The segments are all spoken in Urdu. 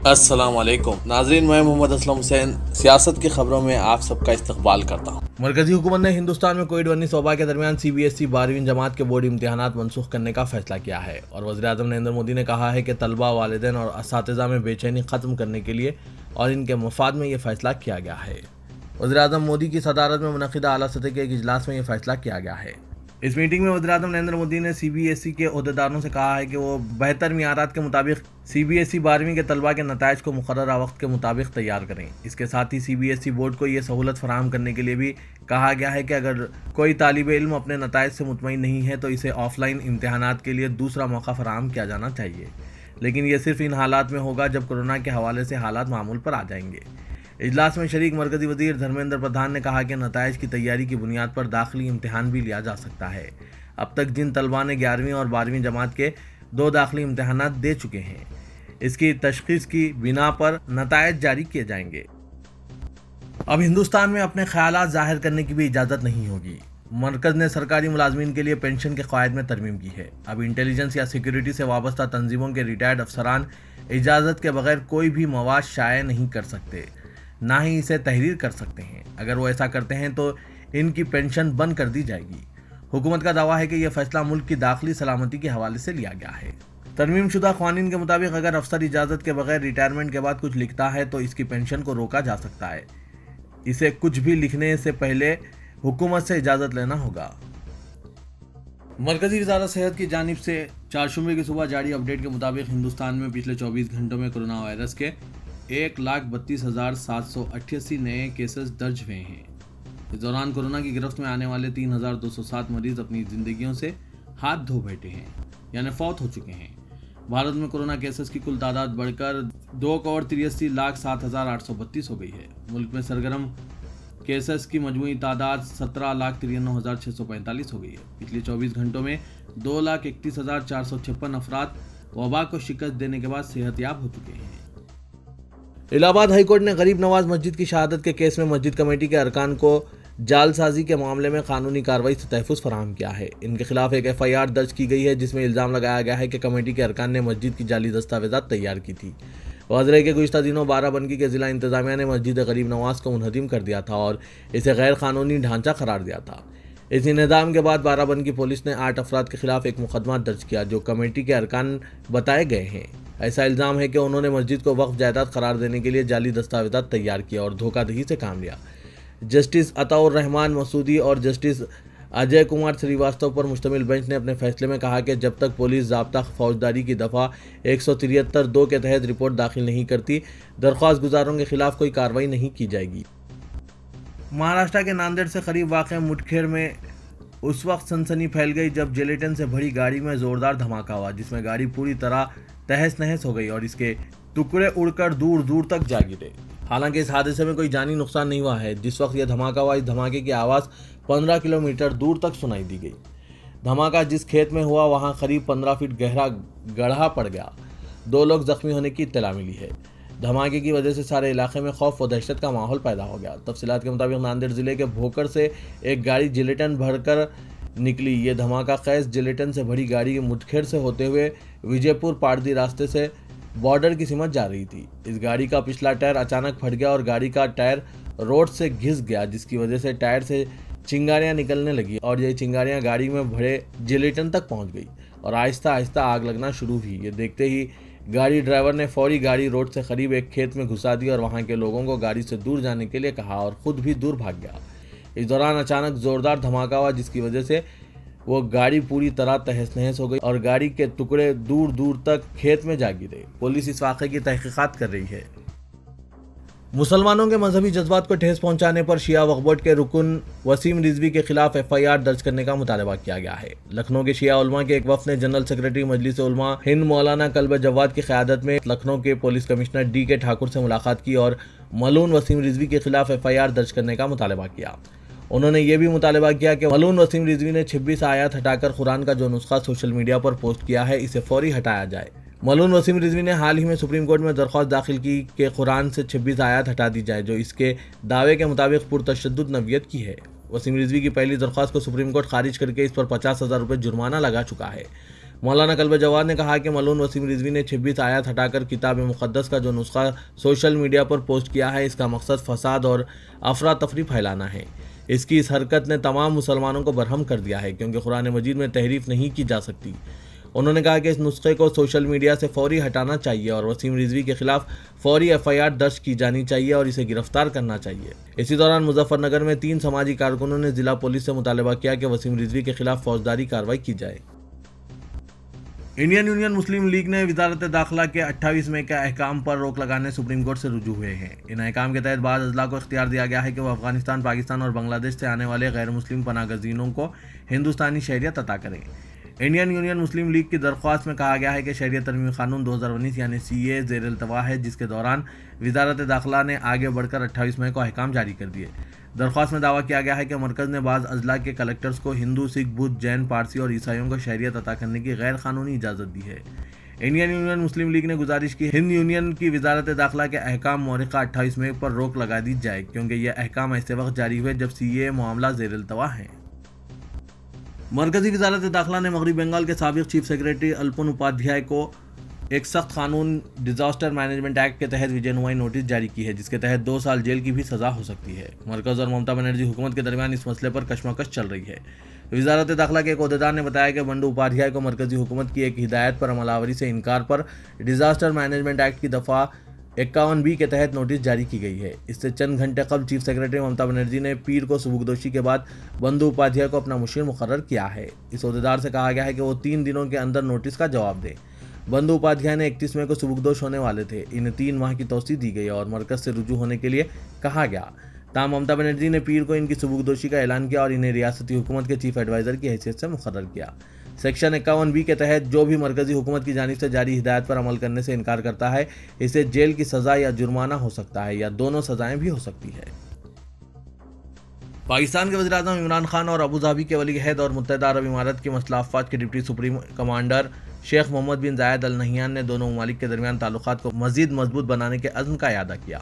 السلام علیکم ناظرین، میں محمد اسلم حسین سیاست کی خبروں میں آپ سب کا استقبال کرتا ہوں۔ مرکزی حکومت نے ہندوستان میں کووڈ-19 وبا کے درمیان CBSE 12ویں جماعت کے بورڈ امتحانات منسوخ کرنے کا فیصلہ کیا ہے، اور وزیر اعظم نریندر مودی نے کہا ہے کہ طلباء، والدین اور اساتذہ میں بے چینی ختم کرنے کے لیے اور ان کے مفاد میں یہ فیصلہ کیا گیا ہے۔ وزیر اعظم مودی کی صدارت میں منعقدہ اعلیٰ سطح کے ایک اجلاس میں یہ فیصلہ کیا گیا ہے۔ اس میٹنگ میں وزیر اعظم نریندر مودی نے CBSE کے عہدیداروں سے کہا ہے کہ وہ بہتر معیارات کے مطابق CBSE 12ویں کے طلباء کے نتائج کو مقررہ وقت کے مطابق تیار کریں۔ اس کے ساتھ ہی CBSE بورڈ کو یہ سہولت فراہم کرنے کے لیے بھی کہا گیا ہے کہ اگر کوئی طالب علم اپنے نتائج سے مطمئن نہیں ہے تو اسے آف لائن امتحانات کے لیے دوسرا موقع فراہم کیا جانا چاہیے، لیکن یہ صرف ان حالات میں ہوگا جب کورونا کے حوالے سے حالات معمول پر آ جائیں گے۔ اجلاس میں شریک مرکزی وزیر دھرمیندر پردھان نے کہا کہ نتائج کی تیاری کی بنیاد پر داخلی امتحان بھی لیا جا سکتا ہے۔ اب تک جن طلباء نے 11ویں اور 12ویں جماعت کے 2 داخلی امتحانات دے چکے ہیں، اس کی تشخیص کی بنا پر نتائج جاری کیے جائیں گے۔ اب ہندوستان میں اپنے خیالات ظاہر کرنے کی بھی اجازت نہیں ہوگی۔ مرکز نے سرکاری ملازمین کے لیے پینشن کے قواعد میں ترمیم کی ہے۔ اب انٹیلیجنس یا سیکیورٹی سے وابستہ تنظیموں کے ریٹائرڈ افسران اجازت کے بغیر کوئی بھی مواد شائع نہیں کر سکتے، نہ ہی اسے تحریر کر سکتے ہیں۔ اگر وہ ایسا کرتے ہیں تو ان کی پینشن بند کر دی جائے گی۔ حکومت کا دعویٰ ہے کہ یہ فیصلہ ملک کی داخلی سلامتی کے حوالے سے لیا گیا ہے۔ ترمیم شدہ قوانین کے مطابق اگر افسر اجازت کے بغیر ریٹائرمنٹ کے بعد کچھ لکھتا ہے تو اس کی پینشن کو روکا جا سکتا ہے۔ اسے کچھ بھی لکھنے سے پہلے حکومت سے اجازت لینا ہوگا۔ مرکزی وزارت صحت کی جانب سے چہارشنبے کی صبح جاری اپڈیٹ کے مطابق ہندوستان میں پچھلے 24 گھنٹوں میں کورونا وائرس کے 1,32,788 نئے کیسز درج ہوئے ہیں۔ اس دوران کورونا کی گرفت میں آنے والے 3,207 مریض اپنی زندگیوں سے ہاتھ دھو بیٹھے ہیں، یعنی فوت ہو چکے ہیں۔ بھارت میں کورونا کیسز کی کل تعداد بڑھ کر 2,83,07,832 ہو گئی ہے۔ ملک میں سرگرم کیسز کی مجموعی تعداد 17,93,645 ہو گئی ہے۔ پچھلے 24 گھنٹوں میں 2,31,456 افراد وبا کو شکست دینے کے بعد صحت یاب ہو چکے ہیں۔ الہ آباد ہائی کورٹ نے غریب نواز مسجد کی شہادت کے کیس میں مسجد کمیٹی کے ارکان کو جعل سازی کے معاملے میں قانونی کارروائی سے تحفظ فراہم کیا ہے۔ ان کے خلاف ایک FIR درج کی گئی ہے جس میں الزام لگایا گیا ہے کہ کمیٹی کے ارکان نے مسجد کی جعلی دستاویزات تیار کی تھی۔ واضح ہے کہ گزشتہ دنوں بارہ بنکی کے ضلع انتظامیہ نے مسجد غریب نواز کو منہدم کر دیا تھا اور اسے غیر قانونی ڈھانچہ قرار دیا تھا۔ اس انہدام کے بعد بارہ بنکی پولیس نے 8 افراد کے خلاف ایک مقدمہ درج کیا جو کمیٹی کے ارکان بتائے گئے ہیں۔ ایسا الزام ہے کہ انہوں نے مسجد کو وقف جائیداد قرار دینے کے لیے جعلی دستاویزات تیار کیا اور دھوکہ دہی سے کام لیا۔ جسٹس عطاء الرحمان مسعودی اور جسٹس اجے کمار سریواستو پر مشتمل بینچ نے اپنے فیصلے میں کہا کہ جب تک پولیس ضابطہ فوجداری کی دفعہ 173(2) کے تحت رپورٹ داخل نہیں کرتی، درخواست گزاروں کے خلاف کوئی کارروائی نہیں کی جائے گی۔ مہاراشٹر کے ناندیڑ سے قریب واقع مٹکھیڑ میں اس وقت سنسنی پھیل گئی جب جیلیٹن سے بھری گاڑی میں زوردار دھماکہ ہوا جس میں گاڑی پوری طرح تہس نہس ہو گئی اور اس کے ٹکڑے اڑ کر دور دور تک جا گرے۔ حالانکہ اس حادثے میں کوئی جانی نقصان نہیں ہوا ہے۔ جس وقت یہ دھماکہ ہوا، اس دھماکے کی آواز 15 کلومیٹر دور تک سنائی دی گئی۔ دھماکہ جس کھیت میں ہوا وہاں قریب 15 فٹ گہرا گڑھا پڑ گیا۔ 2 لوگ زخمی ہونے کی اطلاع ملی ہے۔ دھماکے کی وجہ سے سارے علاقے میں خوف و دہشت کا ماحول پیدا ہو گیا۔ تفصیلات کے مطابق ناندیڑ ضلع کے بھوکر سے ایک گاڑی جیلیٹن بھر کر نکلی۔ یہ دھماکہ خیز جیلیٹن سے بھری گاڑی مٹکھیڑ سے ہوتے ہوئے وجے پور پاڑدی راستے سے بارڈر کی سمت جا رہی تھی۔ اس گاڑی کا پچھلا ٹائر اچانک پھٹ گیا اور گاڑی کا ٹائر روڈ سے گھس گیا جس کی وجہ سے ٹائر سے چنگاریاں نکلنے لگی اور یہ چنگاریاں گاڑی میں بھرے جیلیٹن تک پہنچ گئی اور آہستہ آہستہ آگ لگنا شروع ہوئی۔ یہ دیکھتے ہی گاڑی ڈرائیور نے فوری گاڑی روڈ سے قریب ایک کھیت میں گھسا دی اور وہاں کے لوگوں کو گاڑی سے دور جانے کے لیے کہا اور خود بھی دور بھاگ گیا۔ اس دوران اچانک زوردار دھماکہ ہوا جس کی وجہ سے وہ گاڑی پوری طرح تہس نہس ہو گئی اور گاڑی کے ٹکڑے دور دور تک کھیت میں جا گرے۔ پولیس اس واقعے کی تحقیقات کر رہی ہے۔ مسلمانوں کے مذہبی جذبات کو ٹھیس پہنچانے پر شیعہ وقف بورڈ کے رکن وسیم رضوی کے خلاف FIR درج کرنے کا مطالبہ کیا گیا ہے۔ لکھنؤ کے شیعہ علماء کے ایک وفد نے جنرل سیکرٹری مجلس علماء ہند مولانا کلب جواد کی قیادت میں لکھنؤ کے پولیس کمشنر DK ٹھاکر سے ملاقات کی اور ملعون وسیم رضوی کے خلاف FIR درج کرنے کا مطالبہ کیا۔ انہوں نے یہ بھی مطالبہ کیا کہ ملعون وسیم رضوی نے 26 آیات ہٹا کر قرآن کا جو نسخہ سوشل میڈیا پر پوسٹ کیا ہے اسے فوری ہٹایا جائے۔ ملعون وسیم رضوی نے حال ہی میں سپریم کورٹ میں درخواست داخل کی کہ قرآن سے 26 آیات ہٹا دی جائے جو اس کے دعوے کے مطابق پرتشدد نوعیت کی ہے۔ وسیم رضوی کی پہلی درخواست کو سپریم کورٹ خارج کر کے اس پر 50,000 روپے جرمانہ لگا چکا ہے۔ مولانا کلب جواد نے کہا کہ ملعون وسیم رضوی نے 26 آیات ہٹا کر کتاب مقدس کا جو نسخہ سوشل میڈیا پر پوسٹ کیا ہے، اس کا مقصد فساد اور افراتفری پھیلانا ہے۔ اس کی اس حرکت نے تمام مسلمانوں کو برہم کر دیا ہے، کیونکہ قرآن مجید میں تحریف نہیں کی جا سکتی۔ انہوں نے کہا کہ اس نسخے کو سوشل میڈیا سے فوری ہٹانا چاہیے اور وسیم رضوی کے خلاف فوری FIR درج کی جانی چاہیے اور اسے گرفتار کرنا چاہیے۔ اسی دوران مظفر نگر میں 3 سماجی کارکنوں نے ضلع پولیس سے مطالبہ کیا کہ وسیم رضوی کے خلاف فوجداری کارروائی کی جائے۔ انڈین یونین مسلم لیگ نے وزارت داخلہ کے 28 مئی کے احکام پر روک لگانے سپریم کورٹ سے رجوع ہوئے ہیں۔ ان احکام کے تحت بعض اضلاع کو اختیار دیا گیا ہے کہ وہ افغانستان، پاکستان اور بنگلہ دیش سے آنے والے غیر مسلم پناہ گزینوں کو ہندوستانی شہریت عطا کریں۔ انڈین یونین مسلم لیگ کی درخواست میں کہا گیا ہے کہ شہریت ترمیمی قانون 2019 یعنی CAA زیر التواء ہے، جس کے دوران وزارت داخلہ نے آگے بڑھ کر 28 مئی کو احکام جاری کر دیے۔ درخواست میں دعویٰ کیا گیا ہے کہ مرکز نے بعض اضلاع کے کلکٹرز کو ہندو، سکھ، بدھ، جین، پارسی اور عیسائیوں کو شہریت عطا کرنے کی غیر قانونی اجازت دی ہے۔ انڈین یونین مسلم لیگ نے گزارش کی ہند یونین کی وزارت داخلہ کے احکام مورخہ 28 مئی پر روک لگا دی جائے، کیونکہ یہ احکام ایسے وقت جاری ہوئے جب CAA معاملہ زیر التواء ہے۔ مرکزی وزارت داخلہ نے مغربی بنگال کے سابق چیف سیکرٹری الپن اپادھیائے کو ایک سخت قانون ڈیزاسٹر مینجمنٹ ایکٹ کے تحت وجے نوٹس جاری کی ہے، جس کے تحت 2 سال جیل کی بھی سزا ہو سکتی ہے۔ مرکز اور ممتا بنرجی حکومت کے درمیان اس مسئلے پر کشمکش چل رہی ہے۔ وزارت داخلہ کے ایک عہدیدار نے بتایا کہ بنڈو اپادھیائے کو مرکزی حکومت کی ایک ہدایت پر عمل آوری سے انکار پر ڈیزاسٹر مینجمنٹ ایکٹ کی دفعہ 51B کے تحت نوٹس جاری کی گئی ہے۔ اس سے چند گھنٹے قبل چیف سیکرٹری ممتا بنرجی نے پیر کو سبکدوشی کے بعد بندو اپادھیائے کو اپنا مشیر مقرر کیا ہے۔ اس عہدیدار سے کہا گیا ہے کہ وہ 3 دنوں کے اندر نوٹس کا جواب دیں۔ بندو اپادھیائے نے 31 مئی کو سبکدوش ہونے والے تھے۔ انہیں 3 ماہ کی توسیع دی گئی اور مرکز سے رجوع ہونے کے لیے کہا گیا۔ تاہم ممتا بنرجی نے پیر کو ان کی سبکدوشی کا اعلان کیا اور انہیں ریاستی حکومت کے چیف ایڈوائزر کی حیثیت سے مقرر کیا۔ سیکشن 51B کے تحت جو بھی مرکزی حکومت کی جانب سے جاری ہدایت پر عمل کرنے سے انکار کرتا ہے، اسے جیل کی سزا یا جرمانہ ہو سکتا ہے یا دونوں سزائیں بھی ہو سکتی ہے۔ پاکستان کے وزیر اعظم عمران خان اور ابوظہبی کے ولی عہد اور متحدہ عرب امارات کے مسلح افواج کے ڈپٹی سپریم کمانڈر شیخ محمد بن زاید ال نہیان نے دونوں ممالک کے درمیان تعلقات کو مزید مضبوط بنانے کے عزم کا اعادہ کیا۔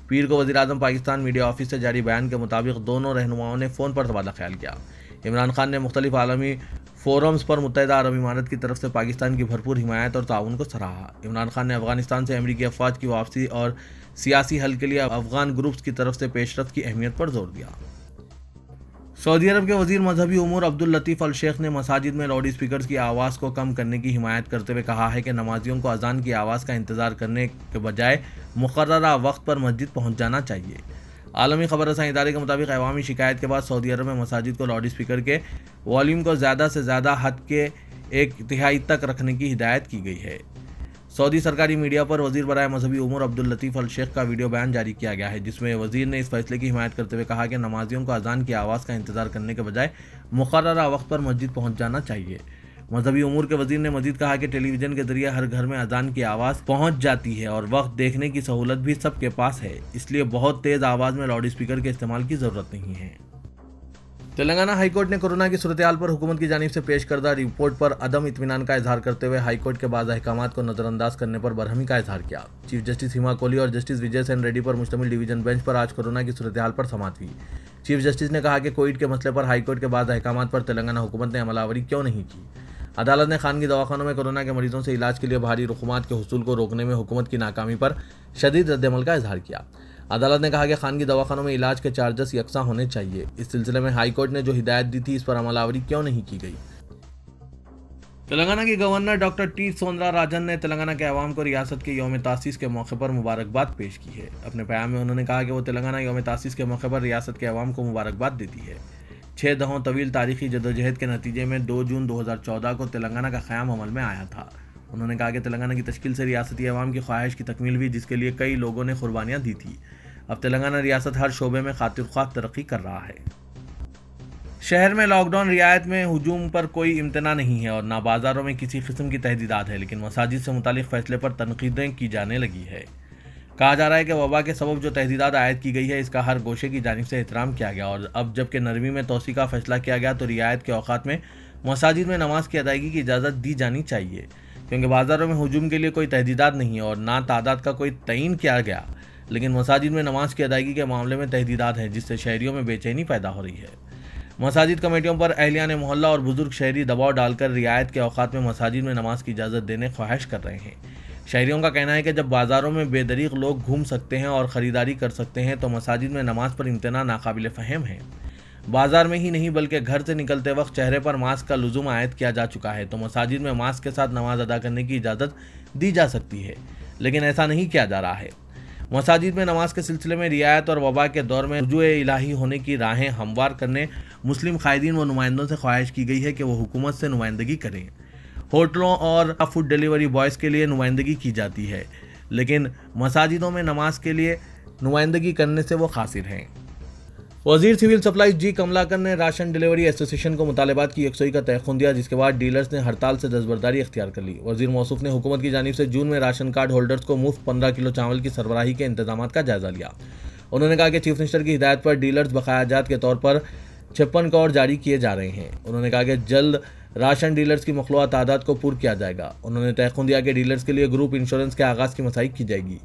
پیر کو وزیر اعظم پاکستان میڈیا آفس سے جاری بیان کے مطابق دونوں رہنماؤں نے فون پر تبادلہ خیال کیا۔ عمران خان نے مختلف عالمی فورمز پر متحدہ عرب امارات کی طرف سے پاکستان کی بھرپور حمایت اور تعاون کو سراہا۔ عمران خان نے افغانستان سے امریکی افواج کی واپسی اور سیاسی حل کے لیے افغان گروپس کی طرف سے پیش رفت کی اہمیت پر زور دیا۔ سعودی عرب کے وزیر مذہبی امور عبداللطیف الشیخ نے مساجد میں لاؤڈ اسپیکرز کی آواز کو کم کرنے کی حمایت کرتے ہوئے کہا ہے کہ نمازیوں کو اذان کی آواز کا انتظار کرنے کے بجائے مقررہ وقت پر مسجد پہنچ جانا چاہیے۔ عالمی خبر رساں ادارے کے مطابق عوامی شکایت کے بعد سعودی عرب میں مساجد کو لاؤڈ اسپیکر کے والیوم کو زیادہ سے زیادہ حد کے 1/3 تک رکھنے کی ہدایت کی گئی ہے۔ سعودی سرکاری میڈیا پر وزیر برائے مذہبی امور عبداللطیف الشیخ کا ویڈیو بیان جاری کیا گیا ہے، جس میں وزیر نے اس فیصلے کی حمایت کرتے ہوئے کہا کہ نمازیوں کو اذان کی آواز کا انتظار کرنے کے بجائے مقررہ وقت پر مسجد پہنچ جانا چاہیے۔ مذہبی امور کے وزیر نے مزید کہا کہ ٹیلی ویژن کے ذریعے ہر گھر میں اذان کی آواز پہنچ جاتی ہے اور وقت دیکھنے کی سہولت بھی سب کے پاس ہے، اس لیے بہت تیز آواز میں لاؤڈ اسپیکر کے استعمال کی ضرورت نہیں ہے۔ تلنگانہ ہائی کورٹ نے کورونا کی صورتحال پر حکومت کی جانب سے پیش کردہ رپورٹ پر عدم اطمینان کا اظہار کرتے ہوئے ہائی کورٹ کے بعض احکامات کو نظر انداز کرنے پر برہمی کا اظہار کیا۔ چیف جسٹس ہیما کوہلی اور جسٹس وجے سین ریڈی پر مشتمل ڈویژن بینچ پر آج کورونا کی صورتحال پر سماعت ہوئی۔ چیف جسٹس نے کہا کہ کووڈ کے مسئلے پر ہائی کورٹ کے بعض احکامات پر تلنگانہ حکومت نے عمل آوری کیوں نہیں کی۔ عدالت نے خانگی دواخانوں میں کورونا کے مریضوں سے علاج کے لیے بھاری رقومات کے حصول کو روکنے میں حکومت کی ناکامی پر شدید رد عمل کا اظہار کیا۔ عدالت نے کہا کہ خانگی دواخانوں میں علاج کے چارجز یکساں ہونے چاہیے۔ اس سلسلے میں ہائی کورٹ نے جو ہدایت دی تھی، اس پر عمل آوری کیوں نہیں کی گئی۔ تلنگانہ کے governor doctor T Soundara Rajan نے تلنگانہ کے عوام کو ریاست کے یوم تاسیس کے موقع پر مبارکباد پیش کی ہے۔ اپنے پیام میں انہوں نے کہا کہ وہ تلنگانہ یوم تاسیس کے موقع پر ریاست کے عوام کو مبارکباد دیتی ہے۔ 6 دہوں طویل تاریخی جدوجہد کے نتیجے میں 2 جون 2014 کو تلنگانہ کا قیام عمل میں آیا تھا۔ انہوں نے کہا کہ تلنگانہ کی تشکیل سے ریاستی عوام کی خواہش کی تکمیل ہوئی، جس کے لیے کئی لوگوں نے قربانیاں دی تھیں۔ اب تلنگانہ ریاست ہر شعبے میں خاطر خواہ ترقی کر رہا ہے۔ شہر میں لاک ڈاؤن رعایت میں ہجوم پر کوئی امتناع نہیں ہے اور نہ بازاروں میں کسی قسم کی تحدیدات ہے، لیکن مساجد سے متعلق فیصلے پر تنقیدیں کی جانے لگی ہے۔ کہا جا رہا ہے کہ وبا کے سبب جو تحدیدات عائد کی گئی ہے، اس کا ہر گوشے کی جانب سے احترام کیا گیا اور اب جبکہ نرمی میں توسیع کا فیصلہ کیا گیا تو رعایت کے اوقات میں مساجد میں نماز کی ادائیگی کی اجازت دی جانی چاہیے، کیونکہ بازاروں میں ہجوم کے لیے کوئی تحدیدات نہیں ہے اور نہ تعداد کا کوئی تعین کیا گیا، لیکن مساجد میں نماز کی ادائیگی کے معاملے میں تحدیدات ہیں، جس سے شہریوں میں بے چینی پیدا ہو رہی ہے۔ مساجد کمیٹیوں پر اہلیان محلہ اور بزرگ شہری دباؤ ڈال کر رعایت کے اوقات میں مساجد میں نماز کی اجازت دینے خواہش کر رہے ہیں۔ شہریوں کا کہنا ہے کہ جب بازاروں میں بے دریغ لوگ گھوم سکتے ہیں اور خریداری کر سکتے ہیں تو مساجد میں نماز پر امتناع ناقابل فہم ہے۔ بازار میں ہی نہیں بلکہ گھر سے نکلتے وقت چہرے پر ماسک کا لزوم عائد کیا جا چکا ہے تو مساجد میں ماسک کے ساتھ نماز ادا کرنے کی اجازت دی جا سکتی ہے، لیکن ایسا نہیں کیا جا رہا ہے۔ مساجد میں نماز کے سلسلے میں رعایت اور وبا کے دور میں رجوع الہی ہونے کی راہیں ہموار کرنے مسلم قائدین و نمائندوں سے خواہش کی گئی ہے کہ وہ حکومت سے نمائندگی کریں۔ ہوٹلوں اور فوڈ ڈیلیوری بوائز کے لیے نمائندگی کی جاتی ہے، لیکن مساجدوں میں نماز کے لیے نمائندگی کرنے سے وہ قاصر ہیں۔ وزیر سول سپلائز جی کملاکر نے راشن ڈیلیوری ایسوسی ایشن کو مطالبات کی یکسوئی کا تیقن دیا، جس کے بعد ڈیلرز نے ہڑتال سے دستبرداری اختیار کر لی۔ وزیر موصوف نے حکومت کی جانب سے جون میں راشن کارڈ ہولڈرز کو مفت 15 کلو چاول کی سربراہی کے انتظامات کا جائزہ لیا۔ انہوں نے کہا کہ چیف منسٹر کی ہدایت پر ڈیلرز بقایا جات کے طور پر 56 کروڑ جاری کیے جا رہے ہیں۔ انہوں نے کہا کہ جلد راشن ڈیلرز کی مخلوعہ تعداد کو پور کیا جائے گا۔ انہوں نے تیقن دیا کہ ڈیلرز کے لیے گروپ انشورنس کے آغاز کی مساعی کی جائے گی۔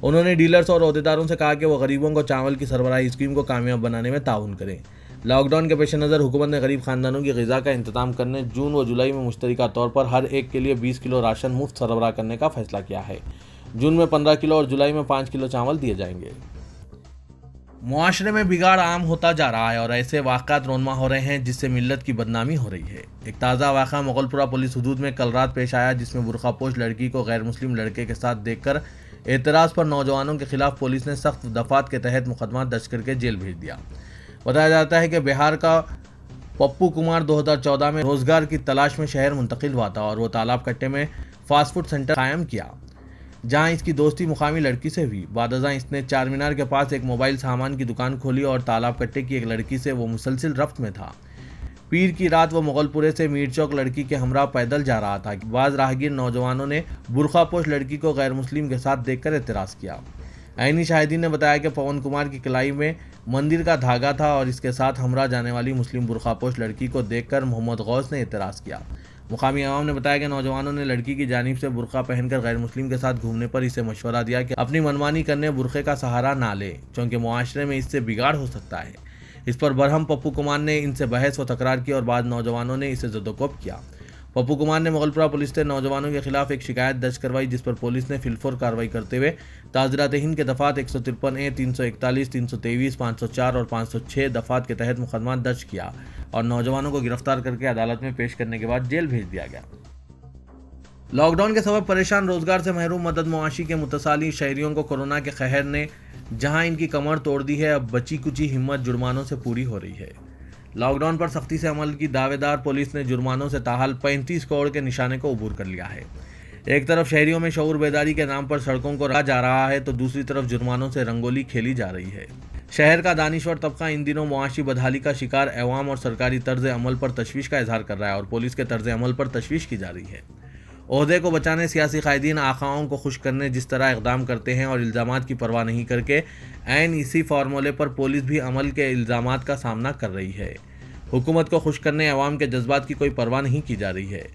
انہوں نے ڈیلرز اور عہدیداروں سے کہا کہ وہ غریبوں کو چاول کی سربراہی اسکیم کو کامیاب بنانے میں تعاون کریں۔ لاک ڈاؤن کے پیش نظر حکومت نے غریب خاندانوں کی غذا کا انتظام کرنے جون و جولائی میں مشترکہ طور پر ہر ایک کے لیے 20 کلو راشن مفت سربراہ کرنے کا فیصلہ کیا ہے۔ جون میں 15 کلو اور جولائی میں 5 کلو چاول دیے جائیں گے۔ معاشرے میں بگاڑ عام ہوتا جا رہا ہے اور ایسے واقعات رونما ہو رہے ہیں جس سے ملت کی بدنامی ہو رہی ہے۔ ایک تازہ واقعہ مغل پورہ پولیس حدود میں کل رات پیش آیا، جس میں برقع پوش لڑکی کو غیر مسلم لڑکے کے ساتھ دیکھ کر اعتراض پر نوجوانوں کے خلاف پولیس نے سخت دفعات کے تحت مقدمہ درج کر کے جیل بھیج دیا۔ بتایا جاتا ہے کہ بہار کا پپو کمار 2014 میں روزگار کی تلاش میں شہر منتقل ہوا تھا اور وہ تالاب کٹے میں فاسٹ فوڈ سینٹر قائم کیا، جہاں اس کی دوستی مقامی لڑکی سے ہوئی۔ بعد ازاں اس نے چار مینار کے پاس ایک موبائل سامان کی دکان کھولی اور تالاب کٹے کی ایک لڑکی سے وہ مسلسل ربط میں تھا۔ پیر کی رات وہ مغل پورے سے میر چوک لڑکی کے ہمراہ پیدل جا رہا تھا کہ بعض راہگیر نوجوانوں نے برقع پوش لڑکی کو غیر مسلم کے ساتھ دیکھ کر اعتراض کیا۔ عینی شاہدین نے بتایا کہ پون کمار کی کلائی میں مندر کا دھاگا تھا اور اس کے ساتھ ہمراہ جانے والی مسلم برقع پوش لڑکی کو دیکھ کر محمد غوث نے اعتراض کیا۔ مقامی عوام نے بتایا کہ نوجوانوں نے لڑکی کی جانب سے برقع پہن کر غیر مسلم کے ساتھ گھومنے پر اسے مشورہ دیا کہ اپنی منمانی کرنے برقعے کا سہارا نہ لے، چونکہ معاشرے میں اس سے بگاڑ ہو سکتا ہے۔ اس پر برہم پپو کمار نے ان سے بحث و تکرار کی اور بعض نوجوانوں نے اسے زدوکوب کیا۔ پپو کمار نے مغل پورہ پولیس سے نوجوانوں کے خلاف ایک شکایت درج کروائی، جس پر پولیس نے فی الفور کارروائی کرتے ہوئے تعزیرات ہند کے دفعات 153A، 341، 323، 504 اور 506 دفعات کے تحت مقدمات درج کیا اور نوجوانوں کو گرفتار کر کے عدالت میں پیش کرنے کے بعد جیل بھیج دیا گیا۔ لاک ڈاؤن کے سبب پریشان روزگار سے محروم مدد معاشی کے متصالی شہریوں کو کورونا کے قہر نے جہاں ان کی کمر توڑ دی ہے، اب بچی کچی ہمت جرمانوں سے پوری ہو رہی ہے۔ لاک ڈاؤن پر سختی سے عمل کی دعوے دار پولیس نے جرمانوں سے تاحال 35 کروڑ کے نشانے کو عبور کر لیا ہے۔ ایک طرف شہریوں میں شعور بیداری کے نام پر سڑکوں کو رکھا جا رہا ہے تو دوسری طرف جرمانوں سے رنگولی کھیلی جا رہی ہے۔ شہر کا دانشور طبقہ ان دنوں معاشی بدحالی کا شکار عوام اور سرکاری طرز عمل پر تشویش کا اظہار کر رہا ہے اور پولیس کے طرز عمل پر تشویش کی جا رہی ہے۔ عہدے کو بچانے سیاسی قائدین آقاؤں کو خوش کرنے جس طرح اقدام کرتے ہیں اور الزامات کی پرواہ نہیں کر کے عین اسی فارمولے پر پولیس بھی عمل کے الزامات کا سامنا کر رہی ہے۔ حکومت کو خوش کرنے عوام کے جذبات کی کوئی پرواہ نہیں کی جا رہی ہے۔